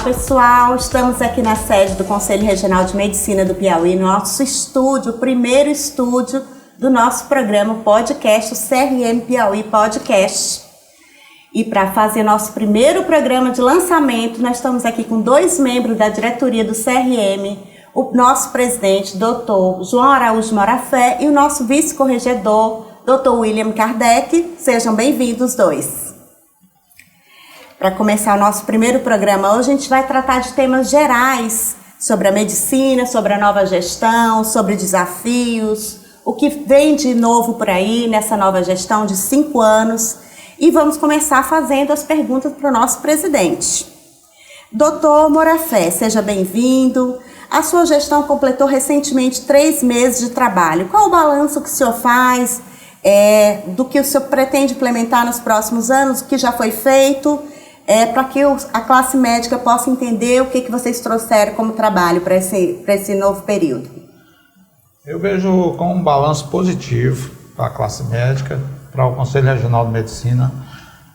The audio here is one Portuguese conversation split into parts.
pessoal, estamos aqui na sede do Conselho Regional de Medicina do Piauí, no nosso estúdio, o primeiro estúdio do nosso programa podcast, o CRM Piauí Podcast. E para fazer nosso primeiro programa de lançamento, nós estamos aqui com 2 membros da diretoria do CRM, o nosso presidente, Dr. João Araújo Morafé, e o nosso vice-corregedor, Dr. William Kardec. Sejam bem-vindos os dois. Para começar o nosso primeiro programa hoje, a gente vai tratar de temas gerais sobre a medicina, sobre a nova gestão, sobre desafios, o que vem de novo por aí nessa nova gestão de 5 anos. E vamos começar fazendo as perguntas para o nosso presidente. Doutor Morafé, seja bem-vindo. A sua gestão completou recentemente 3 meses de trabalho. Qual o balanço que o senhor faz do que o senhor pretende implementar nos próximos anos, o que já foi feito, para que a classe médica possa entender o que vocês trouxeram como trabalho para esse novo período? Eu vejo com um balanço positivo para a classe médica, para o Conselho Regional de Medicina.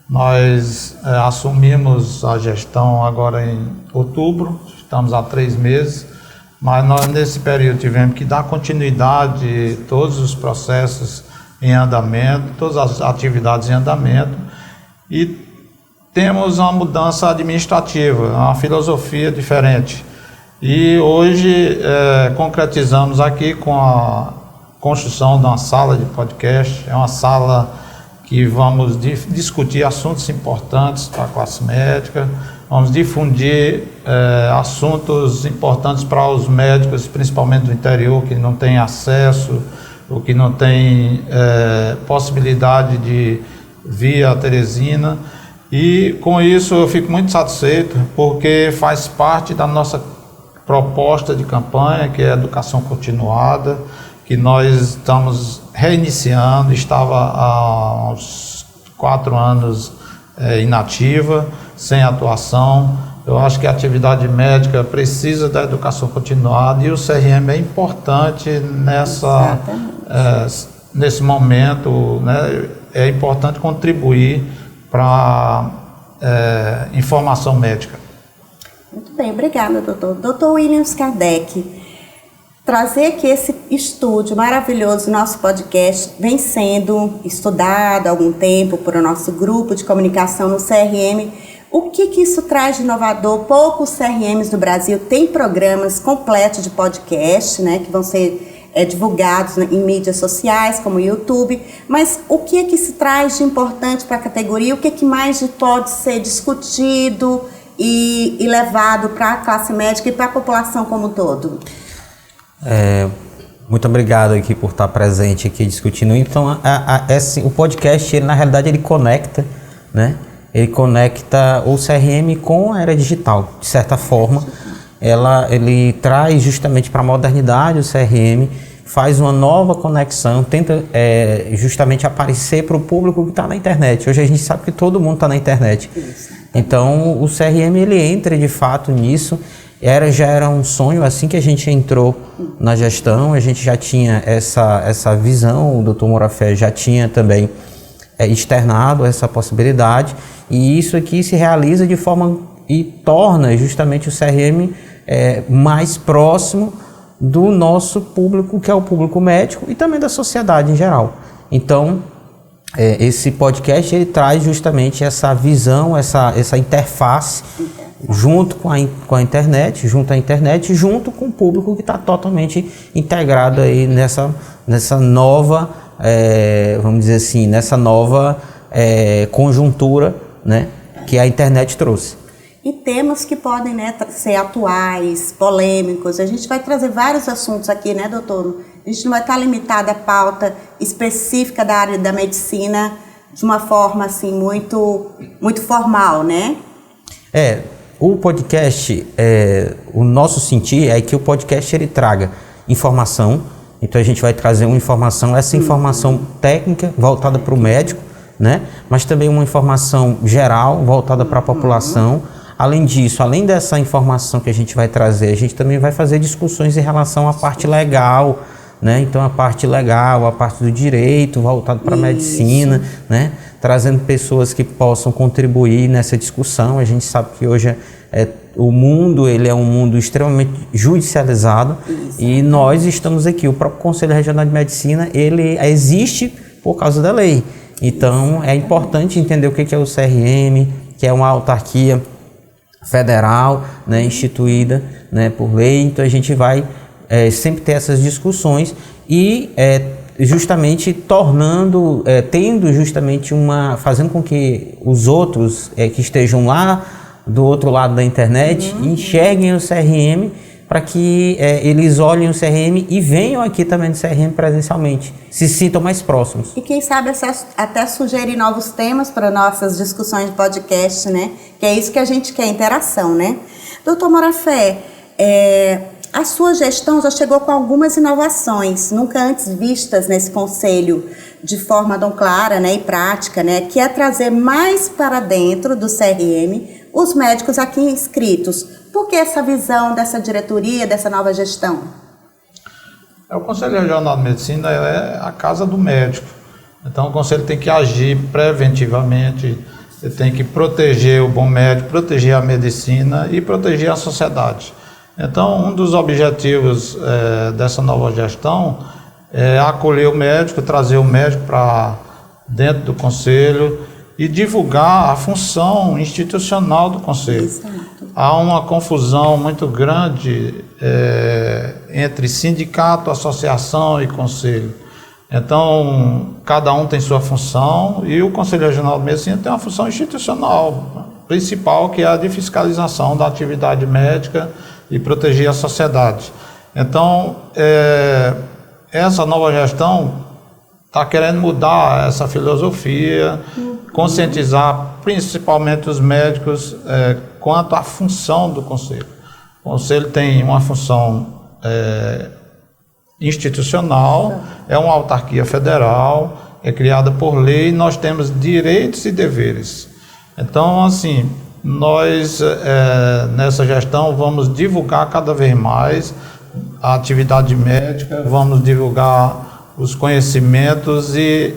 Nós assumimos a gestão agora em outubro, estamos há 3 meses, mas nós nesse período tivemos que dar continuidade a todos os processos em andamento, todas as atividades em andamento, e temos uma mudança administrativa, uma filosofia diferente. E hoje concretizamos aqui com a construção de uma sala de podcast. É uma sala que vamos discutir assuntos importantes para a classe médica, vamos difundir assuntos importantes para os médicos, principalmente do interior, que não têm acesso, ou que não têm possibilidade de vir a Teresina. E com isso eu fico muito satisfeito, porque faz parte da nossa proposta de campanha, que é a educação continuada, que nós estamos reiniciando, estava há uns 4 anos inativa, sem atuação. Eu acho que a atividade médica precisa da educação continuada e o CRM é importante nesse momento, né? É importante contribuir para informação médica. Muito bem, obrigada, doutor. Doutor William Kardec, trazer aqui esse estúdio maravilhoso, nosso podcast, vem sendo estudado há algum tempo por o nosso grupo de comunicação no CRM. O que isso traz de inovador? Poucos CRMs do Brasil têm programas completos de podcast, né, que vão ser divulgados em mídias sociais, como o YouTube, mas o que se traz de importante para a categoria? O que mais pode ser discutido e levado para a classe médica e para a população como um todo? Muito obrigado aqui por estar presente aqui discutindo. Então, o podcast, na realidade, ele conecta, né? Ele conecta o CRM com a era digital, de certa forma. Ele traz justamente para a modernidade o CRM, faz uma nova conexão, tenta justamente aparecer para o público que está na internet. Hoje a gente sabe que todo mundo está na internet. Então o CRM ele entra de fato nisso. Já era um sonho assim que a gente entrou na gestão, a gente já tinha essa visão, o Dr. Morafé já tinha também externado essa possibilidade, e isso aqui se realiza de forma e torna justamente o CRM mais próximo do nosso público, que é o público médico, e também da sociedade em geral. Então, esse podcast ele traz justamente essa visão, essa interface junto com a internet, junto com o público que está totalmente integrado aí nessa nova, vamos dizer assim, nessa nova conjuntura, né, que a internet trouxe. E temas que podem, né, ser atuais, polêmicos. A gente vai trazer vários assuntos aqui, né, doutor? A gente não vai estar limitado à pauta específica da área da medicina de uma forma, assim, muito, muito formal, né? O podcast, o nosso sentir é que o podcast ele traga informação. Então a gente vai trazer uma informação, essa informação técnica voltada para o médico, né? Mas também uma informação geral voltada para a população. Além disso, além dessa informação que a gente vai trazer, a gente também vai fazer discussões em relação à parte legal, né? Então a parte legal, a parte do direito voltado para a medicina, né? Trazendo pessoas que possam contribuir nessa discussão. A gente sabe que hoje O mundo, ele é um mundo extremamente judicializado. Isso. E nós estamos aqui, o próprio Conselho Regional de Medicina, ele existe por causa da lei. Então, é importante entender o que é o CRM, que é uma autarquia federal, né, instituída, né, por lei. Então, a gente vai sempre ter essas discussões e justamente tendo justamente fazendo com que os outros que estejam lá do outro lado da internet enxerguem o CRM, para que eles olhem o CRM e venham aqui também no CRM presencialmente, se sintam mais próximos. E quem sabe até sugerir novos temas para nossas discussões de podcast, né? Que é isso que a gente quer, interação, né? Doutor Morafé, a sua gestão já chegou com algumas inovações, nunca antes vistas nesse conselho, de forma tão clara, né, e prática, né? Que é trazer mais para dentro do CRM os médicos aqui inscritos. Por que essa visão dessa diretoria, dessa nova gestão? O Conselho Regional de Medicina é a casa do médico. Então o Conselho tem que agir preventivamente, ele tem que proteger o bom médico, proteger a medicina e proteger a sociedade. Então um dos objetivos dessa nova gestão é acolher o médico, trazer o médico para dentro do Conselho e divulgar a função institucional do Conselho. Exato. Há uma confusão muito grande entre sindicato, associação e Conselho. Então, cada um tem sua função e o Conselho Regional de Medicina tem uma função institucional principal, que é a de fiscalização da atividade médica e proteger a sociedade. Então, essa nova gestão está querendo mudar essa filosofia, conscientizar principalmente os médicos quanto à função do Conselho. O Conselho tem uma função institucional, é uma autarquia federal, é criada por lei, nós temos direitos e deveres. Então, assim, nós nessa gestão vamos divulgar cada vez mais a atividade médica, vamos divulgar os conhecimentos e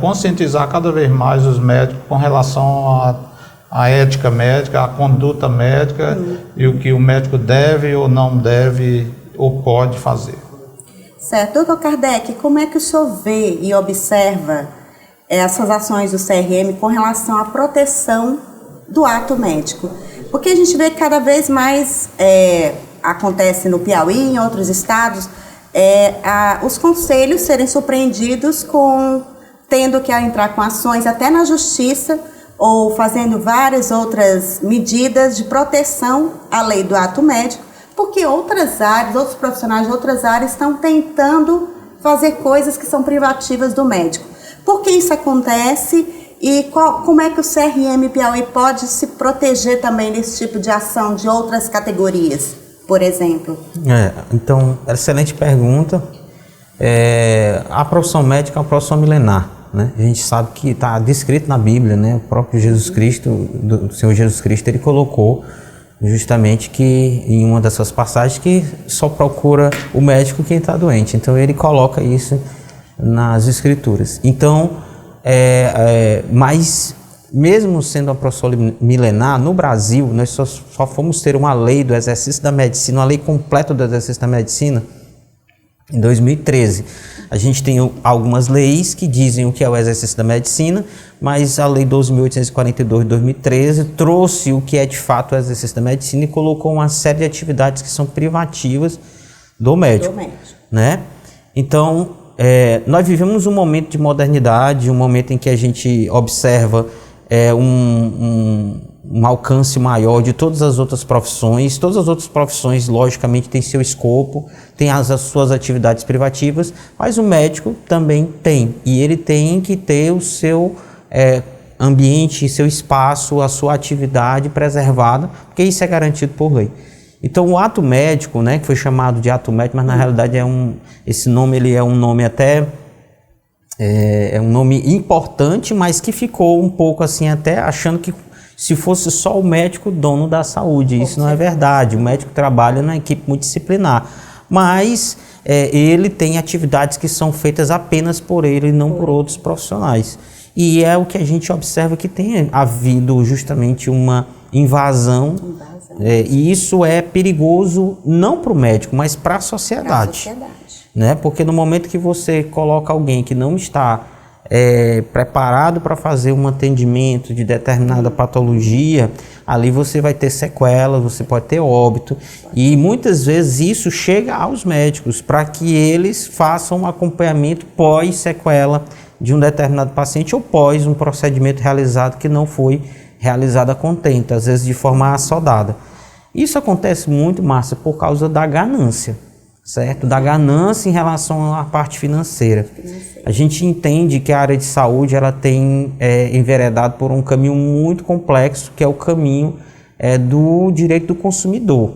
conscientizar cada vez mais os médicos com relação à ética médica, à conduta médica e o que o médico deve ou não deve ou pode fazer. Certo. Doutor Kardec, como é que o senhor vê e observa essas ações do CRM com relação à proteção do ato médico? Porque a gente vê que cada vez mais acontece no Piauí e em outros estados, os conselhos serem surpreendidos tendo que entrar com ações até na justiça ou fazendo várias outras medidas de proteção à lei do ato médico, porque outras áreas, outros profissionais de outras áreas estão tentando fazer coisas que são privativas do médico. Por que isso acontece e como é que o CRM Piauí pode se proteger também desse tipo de ação de outras categorias, por exemplo? Então, excelente pergunta. A profissão médica é uma profissão milenar, né? A gente sabe que está descrito na Bíblia, né? O próprio Jesus Cristo, do Senhor Jesus Cristo, ele colocou justamente que em uma dessas passagens que só procura o médico quem está doente. Então ele coloca isso nas Escrituras. Então, mas mesmo sendo uma profissão milenar, no Brasil nós só fomos ter uma lei do exercício da medicina, uma lei completa do exercício da medicina em 2013. A gente tem algumas leis que dizem o que é o exercício da medicina, mas a lei 12.842 de 2013 trouxe o que é de fato o exercício da medicina e colocou uma série de atividades que são privativas do médico. Né? Então, nós vivemos um momento de modernidade, um momento em que a gente observa um alcance maior de todas as outras profissões. Todas as outras profissões, logicamente, têm seu escopo, têm as suas atividades privativas, mas o médico também tem. E ele tem que ter o seu ambiente, seu espaço, a sua atividade preservada, porque isso é garantido por lei. Então, o ato médico, né, que foi chamado de ato médico, mas na realidade esse nome ele é um nome até... É um nome importante, mas que ficou um pouco assim, até achando que se fosse só o médico dono da saúde. Isso não é verdade. O médico trabalha na equipe multidisciplinar, mas ele tem atividades que são feitas apenas por ele e não por outros profissionais. E é o que a gente observa que tem havido justamente uma invasão. E isso é perigoso não para o médico, mas para a sociedade. Né? Porque no momento que você coloca alguém que não está preparado para fazer um atendimento de determinada patologia, ali você vai ter sequelas, você pode ter óbito, e muitas vezes isso chega aos médicos para que eles façam um acompanhamento pós-sequela de um determinado paciente ou pós um procedimento realizado que não foi realizado a contento, às vezes de forma assodada. Isso acontece muito, Márcia, por causa da ganância, certo? Da ganância em relação à parte financeira. A gente entende que a área de saúde ela tem enveredado por um caminho muito complexo, que é o caminho do direito do consumidor.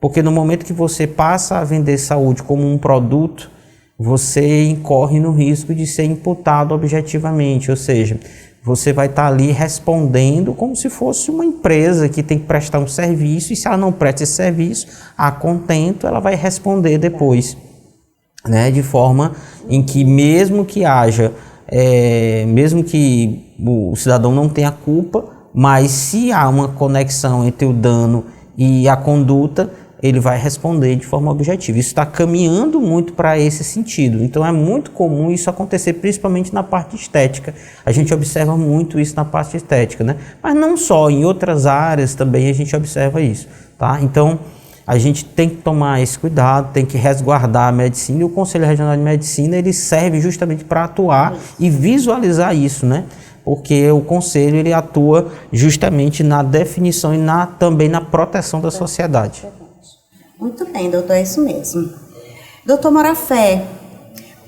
Porque no momento que você passa a vender saúde como um produto, você incorre no risco de ser imputado objetivamente, ou seja, você vai estar ali respondendo como se fosse uma empresa que tem que prestar um serviço, e se ela não presta esse serviço, a contento, ela vai responder depois, né? De forma em que mesmo que haja, mesmo que o cidadão não tenha culpa, mas se há uma conexão entre o dano e a conduta, ele vai responder de forma objetiva. Isso está caminhando muito para esse sentido. Então é muito comum isso acontecer, principalmente na parte estética. A gente observa muito isso na parte estética, né? Mas não só, em outras áreas também a gente observa isso, tá? Então a gente tem que tomar esse cuidado, tem que resguardar a medicina, e o Conselho Regional de Medicina ele serve justamente para atuar e visualizar isso, né? Porque o Conselho ele atua justamente na definição e também na proteção da sociedade. Muito bem, doutor, é isso mesmo. Doutor Morafé,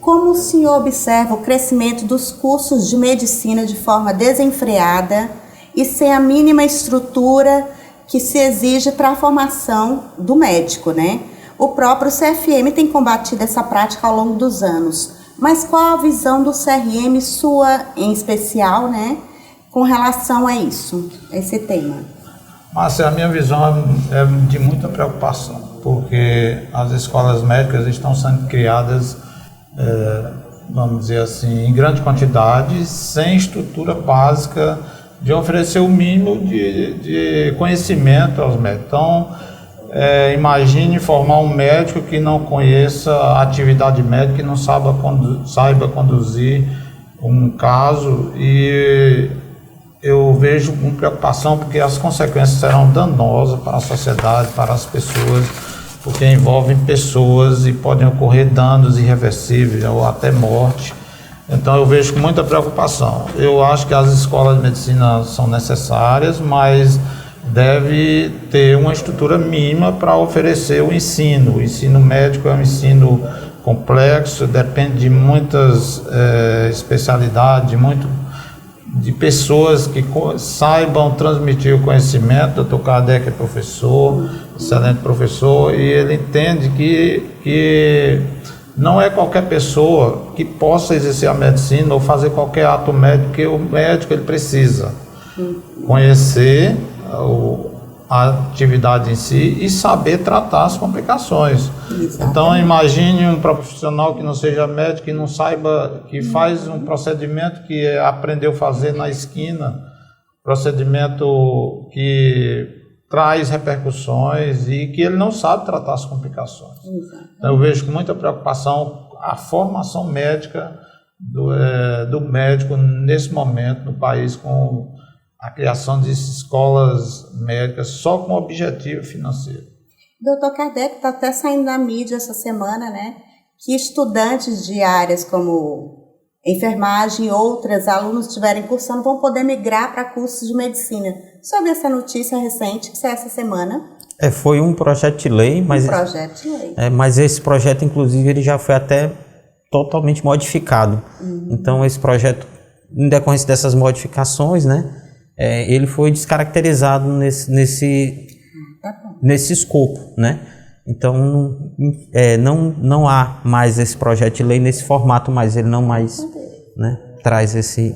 como o senhor observa o crescimento dos cursos de medicina de forma desenfreada e sem a mínima estrutura que se exige para a formação do médico, né? O próprio CFM tem combatido essa prática ao longo dos anos, mas qual a visão do CRM, sua em especial, né, com relação a isso, a esse tema? Márcia, a minha visão é de muita preocupação, porque as escolas médicas estão sendo criadas, vamos dizer assim, em grande quantidade, sem estrutura básica de oferecer o mínimo de conhecimento aos médicos. Então, imagine formar um médico que não conheça a atividade médica, que não saiba conduzir um caso, e eu vejo com preocupação porque as consequências serão danosas para a sociedade, para as pessoas, porque envolvem pessoas e podem ocorrer danos irreversíveis ou até morte. Então eu vejo com muita preocupação. Eu acho que as escolas de medicina são necessárias, mas deve ter uma estrutura mínima para oferecer o ensino. O ensino médico é um ensino complexo, depende de muitas especialidades, de pessoas que saibam transmitir o conhecimento. O Dr. Kardec é professor, excelente professor, e ele entende que não é qualquer pessoa que possa exercer a medicina ou fazer qualquer ato médico, porque o médico ele precisa conhecer a atividade em si e saber tratar as complicações. Exatamente. Então imagine um profissional que não seja médico, que não saiba, que faz um procedimento que aprendeu a fazer na esquina, procedimento que traz repercussões e que ele não sabe tratar as complicações. Então eu vejo com muita preocupação a formação médica do médico nesse momento no país, com a criação de escolas médicas só com objetivo financeiro. Dr. Kardec está até saindo na mídia essa semana, né, que estudantes de áreas como enfermagem e outras, alunos que estiverem cursando, vão poder migrar para cursos de medicina. Sobre essa notícia recente, que saiu essa semana. Foi um projeto de lei, mas, mas esse projeto, inclusive, ele já foi até totalmente modificado. Então, esse projeto, em decorrência dessas modificações, né, ele foi descaracterizado nesse escopo, né? Então não há mais esse projeto de lei nesse formato, mas ele não mais, né, traz esse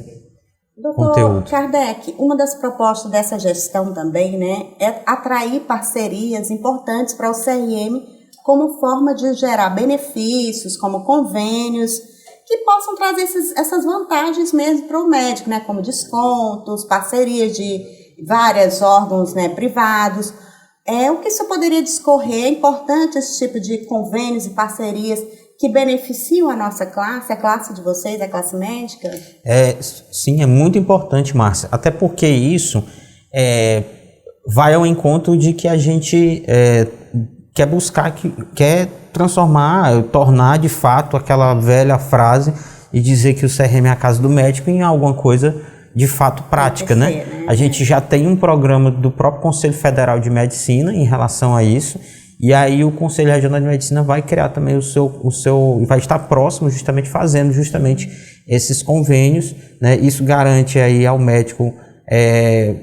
conteúdo. Dr. Kardec, uma das propostas dessa gestão também, né, é atrair parcerias importantes para o CRM como forma de gerar benefícios, como convênios, que possam trazer essas vantagens mesmo para o médico, né, como descontos, parcerias de vários órgãos, né, privados. O que você poderia discorrer? É importante esse tipo de convênios e parcerias que beneficiam a nossa classe, a classe de vocês, a classe médica? Sim, é muito importante, Márcia, até porque isso vai ao encontro de que a gente quer buscar, quer transformar, tornar de fato aquela velha frase e dizer que o CRM é a casa do médico em alguma coisa de fato prática, né? A gente já tem um programa do próprio Conselho Federal de Medicina em relação a isso, e aí o Conselho Regional de Medicina vai criar também vai estar próximo justamente fazendo esses convênios, né? Isso garante aí ao médico,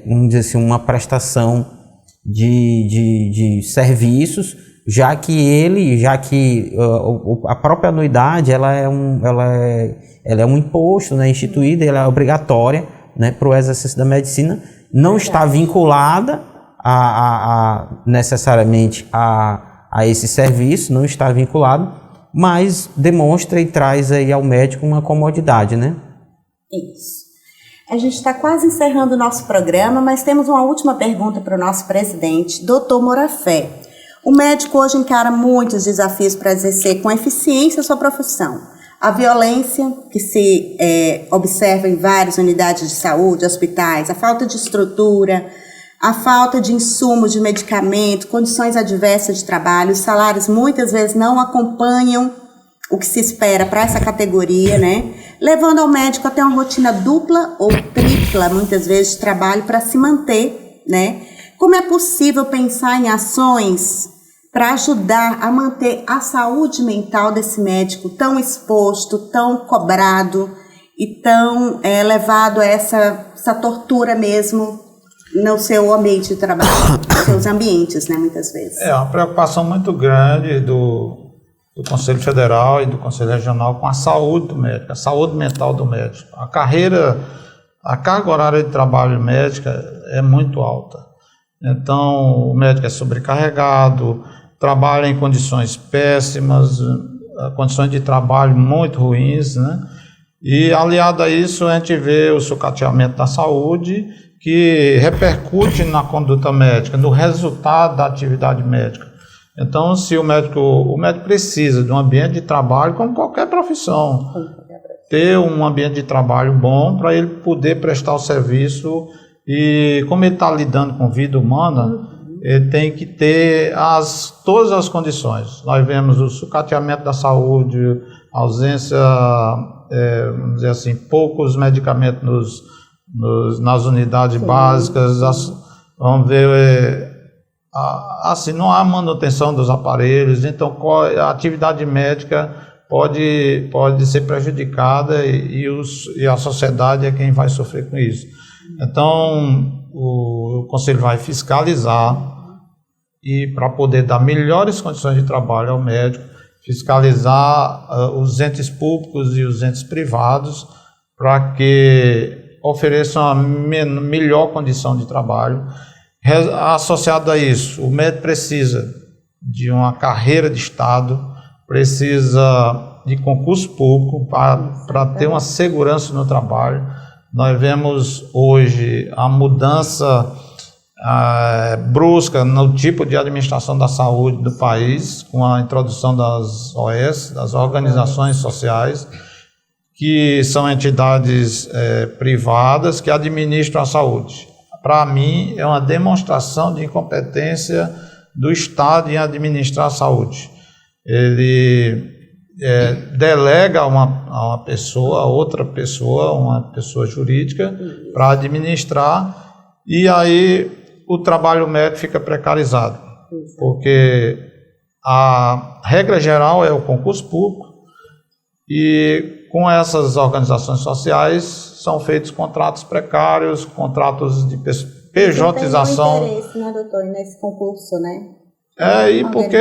vamos dizer assim, uma prestação de serviços, já que a própria anuidade ela é um imposto, né, instituído, ela é obrigatória, né, para o exercício da medicina, não está vinculada necessariamente a esse serviço, não está vinculado, mas demonstra e traz aí ao médico uma comodidade, né? Isso. A gente está quase encerrando o nosso programa, mas temos uma última pergunta para o nosso presidente, Dr. Morafé. O médico hoje encara muitos desafios para exercer com eficiência a sua profissão. A violência que se observa em várias unidades de saúde, hospitais, a falta de estrutura, a falta de insumos, de medicamento, condições adversas de trabalho, os salários muitas vezes não acompanham o que se espera para essa categoria, né? Levando ao médico a ter uma rotina dupla ou tripla, muitas vezes, de trabalho para se manter, né? Como é possível pensar em ações para ajudar a manter a saúde mental desse médico tão exposto, tão cobrado e tão levado a essa tortura mesmo no seu ambiente de trabalho, nos seus ambientes, né, muitas vezes? É uma preocupação muito grande do Conselho Federal e do Conselho Regional com a saúde do médico, a saúde mental do médico. A carga horária de trabalho médica é muito alta. Então, o médico é sobrecarregado, trabalha em condições péssimas, condições de trabalho muito ruins, né? E, aliado a isso, a gente vê o sucateamento da saúde, que repercute na conduta médica, no resultado da atividade médica. Então, se o médico precisa de um ambiente de trabalho, como qualquer profissão, ter um ambiente de trabalho bom para ele poder prestar o serviço. E como ele está lidando com vida humana, ele tem que ter todas as condições. Nós vemos o sucateamento da saúde, a ausência, vamos dizer assim, poucos medicamentos nas unidades básicas. Vamos ver, assim, não há manutenção dos aparelhos, então a atividade médica pode ser prejudicada e a sociedade é quem vai sofrer com isso. Então, o Conselho vai fiscalizar e para poder dar melhores condições de trabalho ao médico, fiscalizar os entes públicos e os entes privados para que ofereçam a melhor condição de trabalho. Associado a isso, o médico precisa de uma carreira de Estado, precisa de concurso público para ter uma segurança no trabalho. Nós vemos hoje a mudança brusca no tipo de administração da saúde do país, com a introdução das OS, das organizações sociais, que são entidades privadas que administram a saúde. Para mim, é uma demonstração de incompetência do Estado em administrar a saúde. Ele delega a uma pessoa jurídica, para administrar, e aí o trabalho médico fica precarizado, porque a regra geral é o concurso público, e com essas organizações sociais são feitos contratos precários, contratos de pejotização. Tem interesse, né, doutor, nesse concurso, né? E porque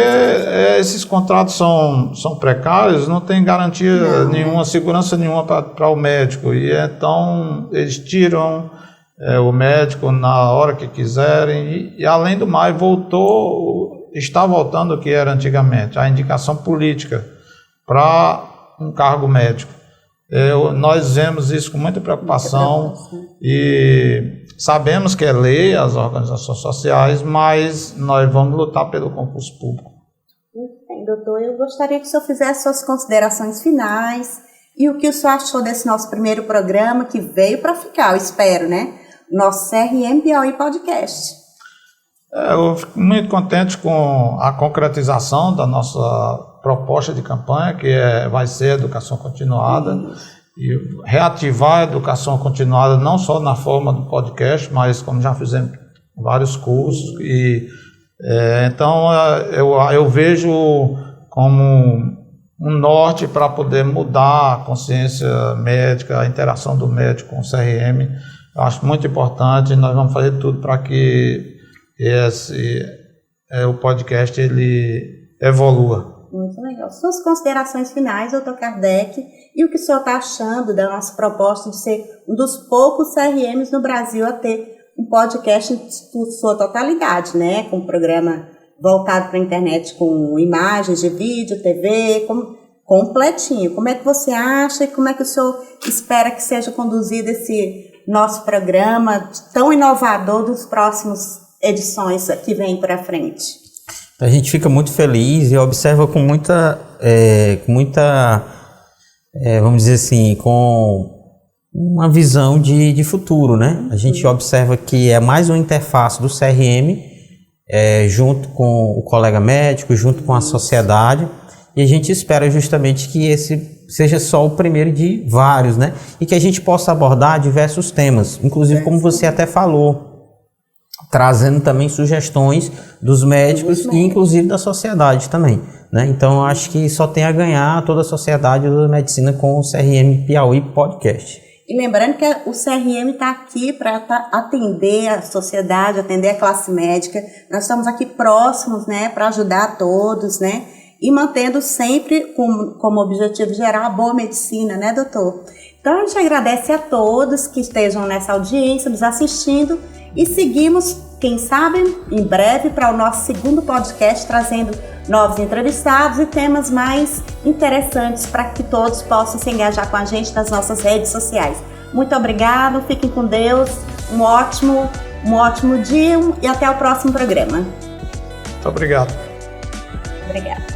esses contratos são precários, não tem garantia nenhuma, segurança nenhuma para o médico, e então eles tiram o médico na hora que quiserem, e além do mais está voltando o que era antigamente, a indicação política para um cargo médico. Nós vemos isso com muita preocupação e sabemos que é lei as organizações sociais, mas nós vamos lutar pelo concurso público. Muito bem, doutor. Eu gostaria que o senhor fizesse suas considerações finais e o que o senhor achou desse nosso primeiro programa que veio para ficar, eu espero, né? Nosso CRM Piauí Podcast. Eu fico muito contente com a concretização da nossa proposta de campanha, que vai ser a educação continuada, e reativar a educação continuada não só na forma do podcast, mas como já fizemos vários cursos. Então eu vejo como um norte para poder mudar a consciência médica, a interação do médico com o CRM. Eu acho muito importante, nós vamos fazer tudo para que o podcast ele evolua. Muito legal. Suas considerações finais, doutor Kardec, e o que o senhor está achando da nossa proposta de ser um dos poucos CRMs no Brasil a ter um podcast em sua totalidade, né? Com um programa voltado para a internet com imagens de vídeo, TV, completinho. Como é que você acha e como é que o senhor espera que seja conduzido esse nosso programa tão inovador dos próximos edições que vem para frente? A gente fica muito feliz e observa com muita, vamos dizer assim, com uma visão de futuro, né? A gente observa que é mais uma interface do CRM, junto com o colega médico, junto com a sociedade, e a gente espera justamente que esse seja só o primeiro de vários, né? E que a gente possa abordar diversos temas, inclusive como você até falou, trazendo também sugestões dos médicos e inclusive da sociedade também, né? Então eu acho que só tem a ganhar toda a sociedade da medicina com o CRM Piauí Podcast. E lembrando que o CRM está aqui para atender a sociedade, atender a classe médica. Nós estamos aqui próximos, né, para ajudar todos, né? E mantendo sempre como objetivo gerar a boa medicina, né, doutor? Então a gente agradece a todos que estejam nessa audiência, nos assistindo. E seguimos, quem sabe, em breve para o nosso segundo podcast, trazendo novos entrevistados e temas mais interessantes para que todos possam se engajar com a gente nas nossas redes sociais. Muito obrigado, fiquem com Deus, um ótimo dia e até o próximo programa. Muito obrigado. Obrigada.